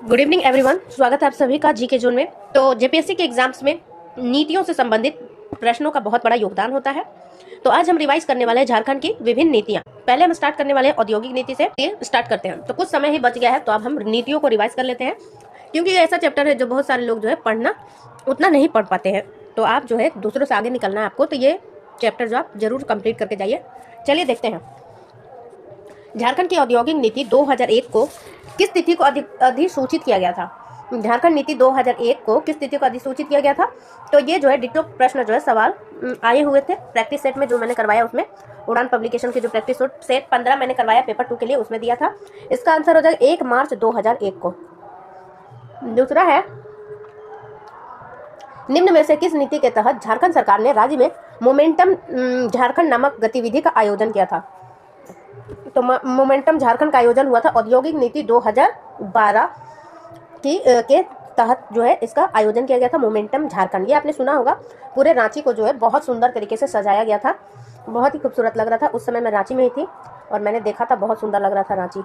Good evening everyone, स्वागत है आप सभी का जीके जोन में। तो जेपीएससी के एग्जाम्स में नीतियों से संबंधित प्रश्नों का बहुत बड़ा योगदान होता है। तो आज हम रिवाइज करने वाले हैं झारखंड की विभिन्न नीतियां। पहले हम स्टार्ट करने वाले हैं औद्योगिक नीति से। स्टार्ट करते हैं। तो कुछ समय ही बच गया है, तो अब हम नीतियों को रिवाइज कर लेते हैं, क्योंकि ये ऐसा चैप्टर है जो बहुत सारे लोग जो है पढ़ना उतना नहीं पढ़ पाते हैं। तो आप जो है दूसरों से आगे निकलना है आपको, तो ये चैप्टर जो आप जरूर कंप्लीट करके जाइए। चलिए देखते हैं झारखंड की औद्योगिक नीति 2001 को किस तिथि को अधिसूचित किया गया था। झारखंड नीति 2001 को किस तिथि को अधिसूचित किया गया था। तो ये जो है डिटो प्रश्न जो है सवाल आए हुए थे प्रैक्टिस सेट में जो मैंने करवाया, उसमें उड़ान पब्लिकेशन की जो प्रैक्टिस सेट 15 मैंने करवाया पेपर 2 के लिए, उसमें दिया था। इसका आंसर हो जाएगा 1 मार्च 2001 को। दूसरा है, निम्न में से किस नीति के तहत झारखंड सरकार ने राज्य में मोमेंटम झारखंड नामक गतिविधि का आयोजन किया था। तो मोमेंटम झारखंड का आयोजन हुआ था औद्योगिक नीति 2012 के तहत जो है इसका आयोजन किया गया था। मोमेंटम झारखंड, ये आपने सुना होगा। पूरे रांची को जो है बहुत सुंदर तरीके से सजाया गया था, बहुत ही खूबसूरत लग रहा था। उस समय मैं रांची में ही थी और मैंने देखा था, बहुत सुंदर लग रहा था रांची।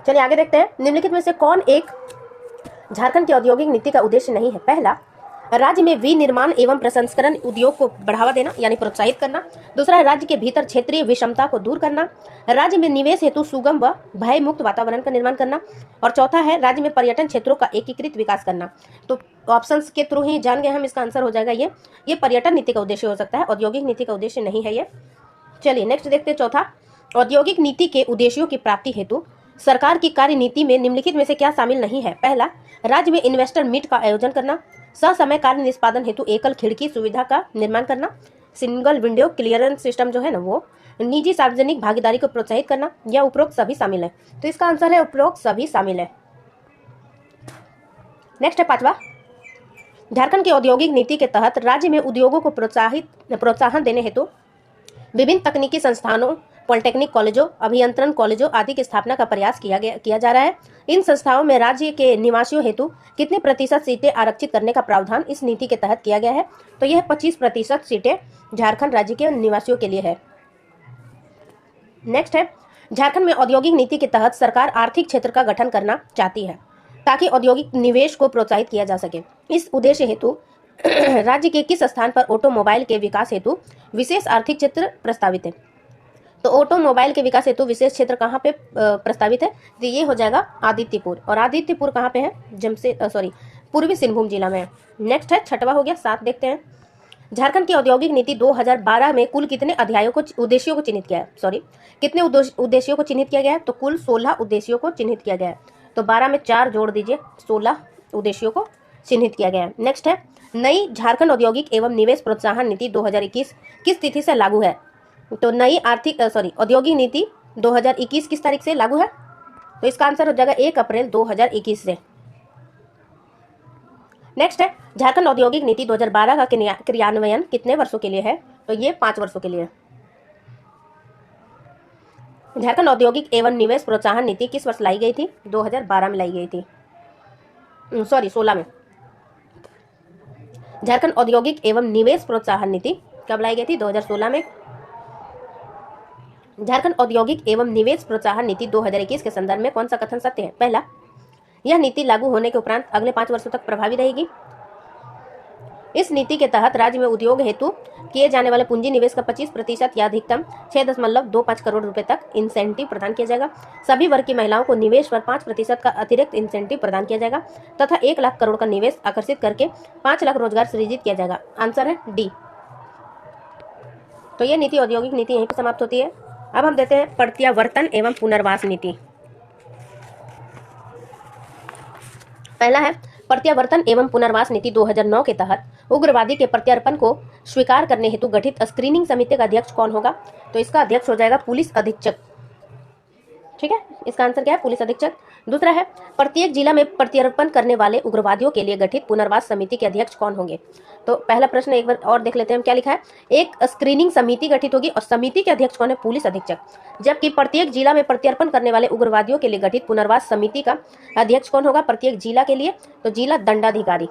चलिए आगे देखते हैं, निम्नलिखित में से कौन एक झारखंड की औद्योगिक नीति का उद्देश्य नहीं है। पहला, राज्य में विनिर्माण एवं प्रसंस्करण उद्योग को बढ़ावा देना यानी प्रोत्साहित करना। दूसरा है, राज्य के भीतर क्षेत्रीय विषमता को दूर करना। राज्य में निवेश हेतु सुगम व भय मुक्त वातावरण का निर्माण करना। और चौथा है, राज्य में पर्यटन क्षेत्रों का एकीकृत विकास करना। तो ऑप्शंस के थ्रू ही जान गए हम, इसका आंसर हो जाएगा ये पर्यटन नीति का उद्देश्य हो सकता है, औद्योगिक नीति का उद्देश्य नहीं है ये। चलिए नेक्स्ट देखते हैं चौथा, औद्योगिक नीति के उद्देश्यों की प्राप्ति हेतु सरकार की कार्य नीति में निम्नलिखित में से क्या शामिल नहीं है। पहला, राज्य में इन्वेस्टर मीट का आयोजन करना। ससमय कार्य निष्पादन हेतु एकल खिड़की सुविधा का निर्माण करना। सिंगल विंडो क्लियरेंस सिस्टम जो है ना, वो निजी सार्वजनिक भागीदारी को प्रोत्साहित करना, या उपरोक्त सभी शामिल है। तो इसका आंसर है उपरोक्त सभी शामिल है। नेक्स्ट है पांचवा, झारखंड की औद्योगिक नीति के तहत राज्य में उद्योगों को प्रोत्साहन देने हेतु विभिन्न तकनीकी संस्थानों, पॉलिटेक्निक कॉलेजों, अभियंत्रण कॉलेजों आदि की स्थापना का प्रयास किया जा रहा है। इन संस्थाओं में राज्य के निवासियों हेतु कितने प्रतिशत सीटें आरक्षित करने का प्रावधान इस नीति के तहत किया गया है। तो यह 25% सीटें झारखंड राज्य के निवासियों के लिए है। नेक्स्ट है, झारखंड में औद्योगिक नीति के तहत सरकार आर्थिक क्षेत्र का गठन करना चाहती है ताकि औद्योगिक निवेश को प्रोत्साहित किया जा सके। इस उद्देश्य हेतु राज्य के किस स्थान पर ऑटोमोबाइल के विकास हेतु विशेष आर्थिक क्षेत्र प्रस्तावित है। तो ऑटोमोबाइल के विकास हेतु विशेष क्षेत्र कहाँ पे प्रस्तावित है। तो ये हो जाएगा आदित्यपुर। और आदित्यपुर कहाँ पे है, पूर्वी सिंहभूम जिला में है। नेक्स्ट है छठवा हो गया, 7 देखते हैं। झारखंड की औद्योगिक नीति 2012 में कुल कितने उद्देश्यों को चिन्हित किया है, कितने उद्देश्यों को चिन्हित किया गया है। तो कुल 16 उद्देश्यों को चिन्हित किया गया है। तो 12 में 4 जोड़ दीजिए, 16 उद्देश्यों को चिन्हित किया गया है। नेक्स्ट है, नई झारखंड औद्योगिक एवं निवेश प्रोत्साहन नीति 2021 किस तिथि से लागू है। तो नई औद्योगिक नीति 2021 किस तारीख से लागू है। तो इसका आंसर हो जाएगा 1 अप्रैल 2021 से। नेक्स्ट है, झारखंड औद्योगिक नीति 2012 का क्रियान्वयन कितने वर्षों के लिए है। तो ये 5 वर्षों के लिए है। झारखंड औद्योगिक एवं निवेश प्रोत्साहन नीति किस वर्ष लाई गई थी। 2012 में लाई गई थी, 16 में। झारखंड औद्योगिक एवं निवेश प्रोत्साहन नीति कब लाई गई थी, 2016 में। झारखंड औद्योगिक एवं निवेश प्रोत्साहन नीति 2021 के संदर्भ में कौन सा कथन सत्य है। पहला, यह नीति लागू होने के उपरांत अगले 5 वर्षों तक प्रभावी रहेगी। इस नीति के तहत राज्य में उद्योग हेतु किए जाने वाले पूंजी निवेश का 25% या अधिकतम 6.25 करोड़ रुपए तक इंसेंटिव प्रदान किया जाएगा। सभी वर्ग की महिलाओं को निवेश पर 5% का अतिरिक्त इंसेंटिव प्रदान किया जाएगा तथा 1 लाख करोड़ का निवेश आकर्षित करके 5 लाख रोजगार सृजित किया जाएगा। आंसर है डी। तो यह नीति औद्योगिक नीति यहीं पर समाप्त होती है। अब हम देते हैं प्रत्यावर्तन एवं पुनर्वास नीति। पहला है, प्रत्यावर्तन एवं पुनर्वास नीति 2009 के तहत उग्रवादी के प्रत्यर्पण को स्वीकार करने हेतु गठित स्क्रीनिंग समिति का अध्यक्ष कौन होगा। तो इसका अध्यक्ष हो जाएगा पुलिस अधीक्षक। ठीक है, इसका आंसर क्या है, पुलिस अधीक्षक। दूसरा है, प्रत्येक जिला में प्रत्यर्पण करने वाले उग्रवादियों के लिए गठित पुनर्वास समिति के अध्यक्ष कौन होंगे। तो पहला प्रश्न एक बार और देख लेते हैं, क्या लिखा है। एक स्क्रीनिंग समिति गठित होगी और समिति के अध्यक्ष कौन है, पुलिस अधीक्षक। जबकि प्रत्येक जिला में प्रत्यर्पण करने वाले उग्रवादियों के लिए गठित पुनर्वास समिति का अध्यक्ष कौन होगा प्रत्येक जिला के लिए। तो जिला दंडाधिकारी।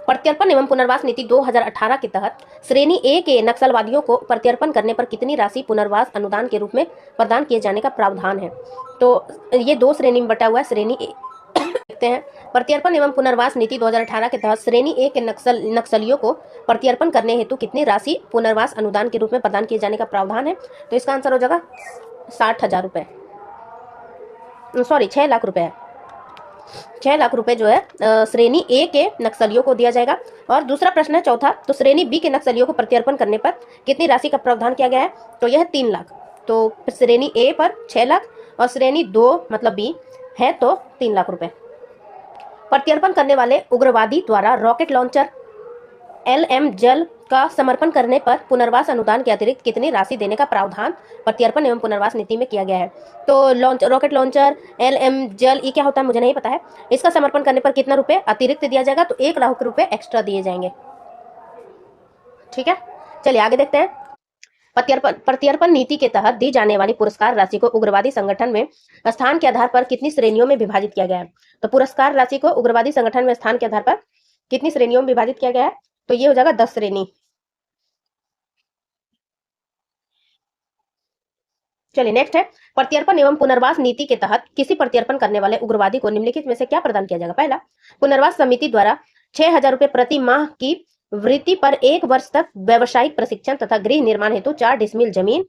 प्रत्यर्पण एवं पुनर्वास नीति 2018 के तहत श्रेणी ए के नक्सलवादियों को प्रत्यर्पण करने पर कितनी राशि पुनर्वास अनुदान के रूप में प्रदान किए जाने का प्रावधान है। तो ये दो श्रेणी में बटा हुआ है। श्रेणी ए देखते हैं, प्रत्यर्पण एवं पुनर्वास नीति 2018 के तहत श्रेणी ए के नक्सलियों को प्रत्यर्पण करने हेतु कितनी राशि पुनर्वास अनुदान के रूप में प्रदान किए जाने का प्रावधान है। तो इसका आंसर हो जाएगा 60,000 रुपए, सॉरी 6 लाख रुपए है। 6 लाख रुपए जो है श्रेणी ए के नक्सलियों को दिया जाएगा। और दूसरा प्रश्न है चौथा, तो श्रेणी बी के नक्सलियों को प्रत्यर्पण करने पर कितनी राशि का प्रावधान किया गया है। तो यह 3 लाख। तो श्रेणी ए पर 6 लाख और श्रेणी 2 मतलब बी है तो 3 लाख रुपए। प्रत्यर्पण करने वाले उग्रवादी द्वारा रॉकेट लॉन्चर LM जल का समर्पण करने पर पुनर्वास अनुदान के अतिरिक्त कितनी राशि देने का प्रावधान प्रत्यर्पण एवं पुनर्वास नीति में किया गया है। तो रॉकेट लॉन्चर LM जल ये क्या होता है मुझे नहीं पता है। इसका समर्पण करने पर कितना रुपए अतिरिक्त दिया जाएगा। तो 1 लाख रुपए एक्स्ट्रा दिए जाएंगे। ठीक है, चलिए आगे देखते हैं। प्रत्यर्पण नीति के तहत दी जाने वाली पुरस्कार राशि को उग्रवादी संगठन में स्थान के आधार पर कितनी श्रेणियों में विभाजित किया गया है। तो पुरस्कार राशि को उग्रवादी संगठन में स्थान के आधार पर कितनी श्रेणियों में विभाजित किया गया है। तो ये हो जाएगा 10 श्रेणी। चलिए नेक्स्ट है, प्रत्यर्पण एवं पुनर्वास नीति के तहत किसी प्रत्यर्पण करने वाले उग्रवादी को निम्नलिखित में से क्या प्रदान किया जाएगा। पहला, पुनर्वास समिति द्वारा 6,000 रुपए प्रति माह की वृत्ति पर 1 वर्ष तक व्यावसायिक प्रशिक्षण तथा गृह निर्माण हेतु 4 डिसमिल जमीन।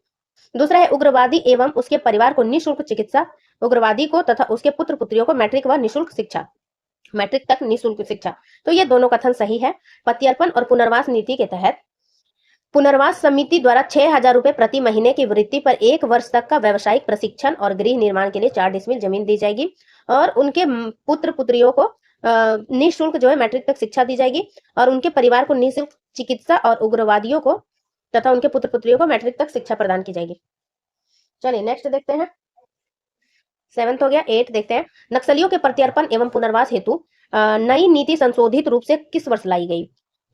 दूसरा है, उग्रवादी एवं उसके परिवार को निःशुल्क चिकित्सा। उग्रवादी को तथा उसके पुत्र पुत्रियों को मैट्रिक व निःशुल्क शिक्षा, मैट्रिक तक निःशुल्क शिक्षा। तो ये दोनों कथन सही है। प्रत्यर्पण और पुनर्वास नीति के तहत पुनर्वास समिति द्वारा 6,000 रुपए प्रति महीने की वृत्ति पर 1 वर्ष तक का व्यावसायिक प्रशिक्षण और गृह निर्माण के लिए 4 डिसमिल जमीन दी जाएगी और उनके पुत्र पुत्रियों को निःशुल्क जो है मैट्रिक तक शिक्षा दी जाएगी और उनके परिवार को निःशुल्क चिकित्सा और उग्रवादियों को तथा उनके पुत्र पुत्रियों को मैट्रिक तक शिक्षा प्रदान की जाएगी। चलिए नेक्स्ट देखते हैं, 7th हो गया। 8 देखते हैं, नक्सलियों के प्रत्यर्पण एवं पुनर्वास हेतु नई नीति संशोधित रूप से किस वर्ष लाई गई।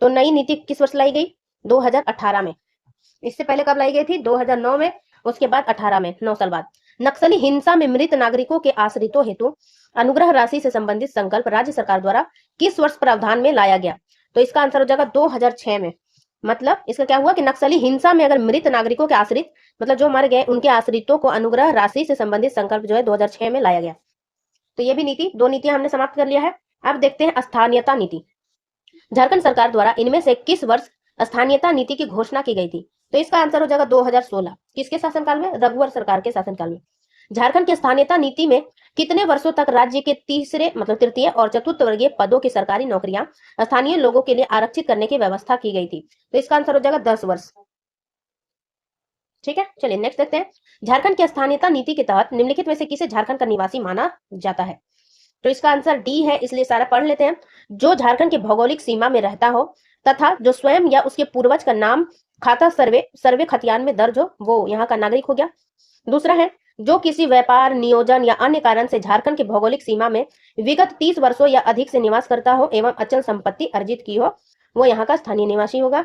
तो नई नीति किस वर्ष लाई गई। 2018 में। इससे पहले कब लाई गई थी। 2009 में, उसके बाद 18 में, 9 साल बाद। नक्सली हिंसा में मृत नागरिकों के आश्रितों हेतु अनुग्रह राशि से संबंधित संकल्प राज्य सरकार द्वारा किस वर्ष प्रावधान में लाया गया। तो इसका आंसर हो जाएगा 2006 में। मतलब इसका क्या हुआ कि नक्सली हिंसा में अगर मृत नागरिकों के आश्रित मतलब जो मर गए उनके आश्रितों को अनुग्रह राशि से संबंधित संकल्प जो है 2006 में लाया गया। तो ये भी नीति, 2 नीतियां हमने समाप्त कर लिया है। अब देखते हैं स्थानीयता नीति। झारखंड सरकार द्वारा इनमें से किस वर्ष स्थानीयता नीति की घोषणा की गई थी। तो इसका आंसर हो जाएगा 2016। किसके शासनकाल में। रघुवर सरकार के शासनकाल में। झारखंड की स्थानीयता नीति में कितने वर्षों तक राज्य के तीसरे मतलब तृतीय और चतुर्थ वर्गीय पदों की सरकारी नौकरियां स्थानीय लोगों के लिए आरक्षित करने की व्यवस्था की गई थी। तो इसका आंसर हो जाएगा 10 वर्ष। ठीक है, चलिए नेक्स्ट देखते हैं। झारखंड की स्थानीयता नीति के तहत निम्नलिखित में से किसे झारखंड का निवासी माना जाता है। तो इसका आंसर डी है, इसलिए सारा पढ़ लेते हैं। जो झारखंड की भौगोलिक सीमा में रहता हो तथा जो स्वयं या उसके पूर्वज का नाम खाता सर्वे खतियान में दर्ज हो, वो यहाँ का नागरिक हो गया। दूसरा है, जो किसी व्यापार, नियोजन या अन्य कारण से झारखंड की भौगोलिक सीमा में विगत 30 वर्षों या अधिक से निवास करता हो एवं अचल संपत्ति अर्जित की हो, वो यहाँ का स्थानीय निवासी होगा।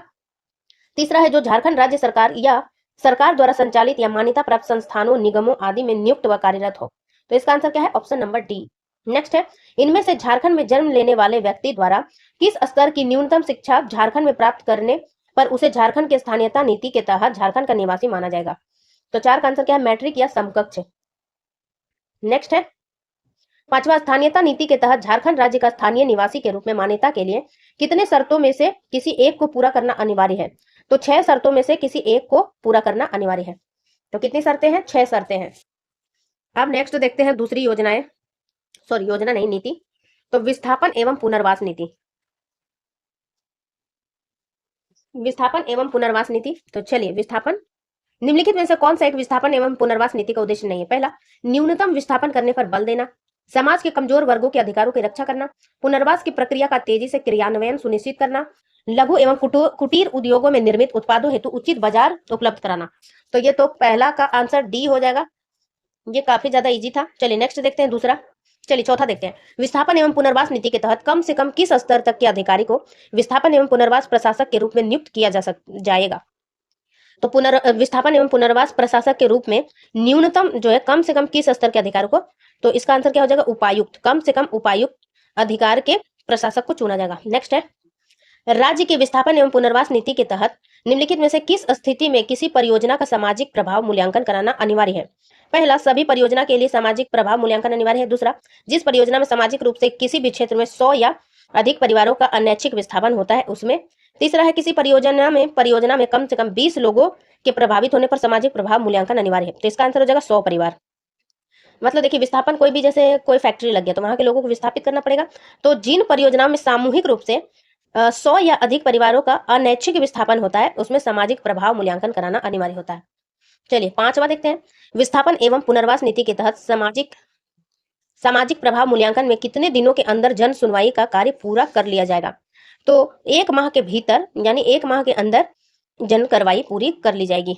तीसरा है, जो झारखंड राज्य सरकार या सरकार द्वारा संचालित या मान्यता प्राप्त संस्थानों, निगमों आदि में नियुक्त व कार्यरत हो। तो इसका आंसर क्या है, ऑप्शन नंबर डी। नेक्स्ट है, इनमें से झारखंड में जन्म लेने वाले व्यक्ति द्वारा किस स्तर की न्यूनतम शिक्षा झारखंड में प्राप्त करने पर उसे झारखंड के स्थानीयता नीति के तहत झारखंड का निवासी माना जाएगा। तो 4 का आंसर क्या है, मैट्रिक या समकक्ष। नेक्स्ट है, 5वां, स्थानीयता नीति के तहत झारखंड राज्य का स्थानीय निवासी के रूप में मान्यता के लिए कितने शर्तों में से किसी एक को पूरा करना अनिवार्य है। तो 6 शर्तों में से किसी एक को पूरा करना अनिवार्य है। तो कितनी शर्तें हैं, 6 शर्तें हैं। अब नेक्स्ट देखते हैं दूसरी योजनाएं, सॉरी योजना नहीं, नीति। तो विस्थापन एवं पुनर्वास नीति। विस्थापन एवं पुनर्वास नीति। तो चलिए, विस्थापन, निम्नलिखित में से कौन सा एक विस्थापन एवं पुनर्वास नीति का उद्देश्य नहीं है। पहला, न्यूनतम विस्थापन करने पर बल देना, समाज के कमजोर वर्गों के अधिकारों की रक्षा करना, पुनर्वास की प्रक्रिया का तेजी से क्रियान्वयन सुनिश्चित करना, लघु एवं कुटीर उद्योगों में निर्मित उत्पादों हेतु उचित बाजार उपलब्ध कराना। तो ये तो पहला का आंसर डी हो जाएगा, ये काफी ज्यादा इजी था। चलिए नेक्स्ट देखते हैं दूसरा। चलिए चौथा देखते हैं, विस्थापन एवं पुनर्वास नीति के तहत कम से कम किस स्तर तक के अधिकारी को विस्थापन एवं पुनर्वास प्रशासक के रूप में नियुक्त किया जाएगा। तो विस्थापन एवं पुनर्वास प्रशासक के रूप में न्यूनतम जो है कम से कम किस स्तर के अधिकारी को। तो इसका आंसर क्या हो जाएगा, उपायुक्त। कम से कम उपायुक्त अधिकार के प्रशासक को चुना जाएगा। नेक्स्ट है, राज्य की विस्थापन एवं पुनर्वास नीति के तहत निम्नलिखित में से किस स्थिति में किसी परियोजना का सामाजिक प्रभाव मूल्यांकन कराना अनिवार्य है? पहला, सभी परियोजना के लिए सामाजिक प्रभाव मूल्यांकन अनिवार्य है। दूसरा, जिस परियोजना में सामाजिक रूप से किसी भी क्षेत्र में 100 या अधिक परिवारों का अनैच्छिक विस्थापन होता है उसमें। तीसरा है, किसी परियोजना में कम से कम 20 लोगों के प्रभावित होने पर सामाजिक प्रभाव मूल्यांकन अनिवार्य है। तो इसका आंसर हो जाएगा 100 परिवार। मतलब देखिए, विस्थापन कोई भी, जैसे कोई फैक्ट्री लग गया तो वहां के लोगों को विस्थापित करना पड़ेगा। तो जिन परियोजनाओं में सामूहिक रूप से 100 या अधिक परिवारों का अनैच्छिक विस्थापन होता है उसमें सामाजिक प्रभाव मूल्यांकन कराना अनिवार्य होता है। चलिए पांचवा देखते हैं, विस्थापन एवं पुनर्वास नीति के तहत सामाजिक सामाजिक प्रभाव मूल्यांकन में कितने दिनों के अंदर जन सुनवाई का कार्य पूरा कर लिया जाएगा? तो 1 माह के भीतर, यानी 1 माह के अंदर जन कार्रवाई पूरी कर ली जाएगी।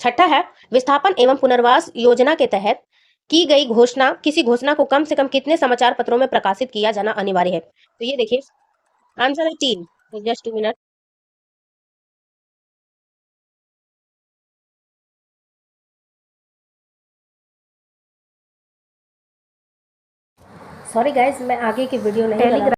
छठा है, विस्थापन एवं पुनर्वास योजना के तहत की गई किसी घोषणा को कम से कम कितने समाचार पत्रों में प्रकाशित किया जाना अनिवार्य है? तो ये देखिए, आंसर है 3। Just 2 minute. सॉरी गाइस, मैं आगे की वीडियो नहीं बना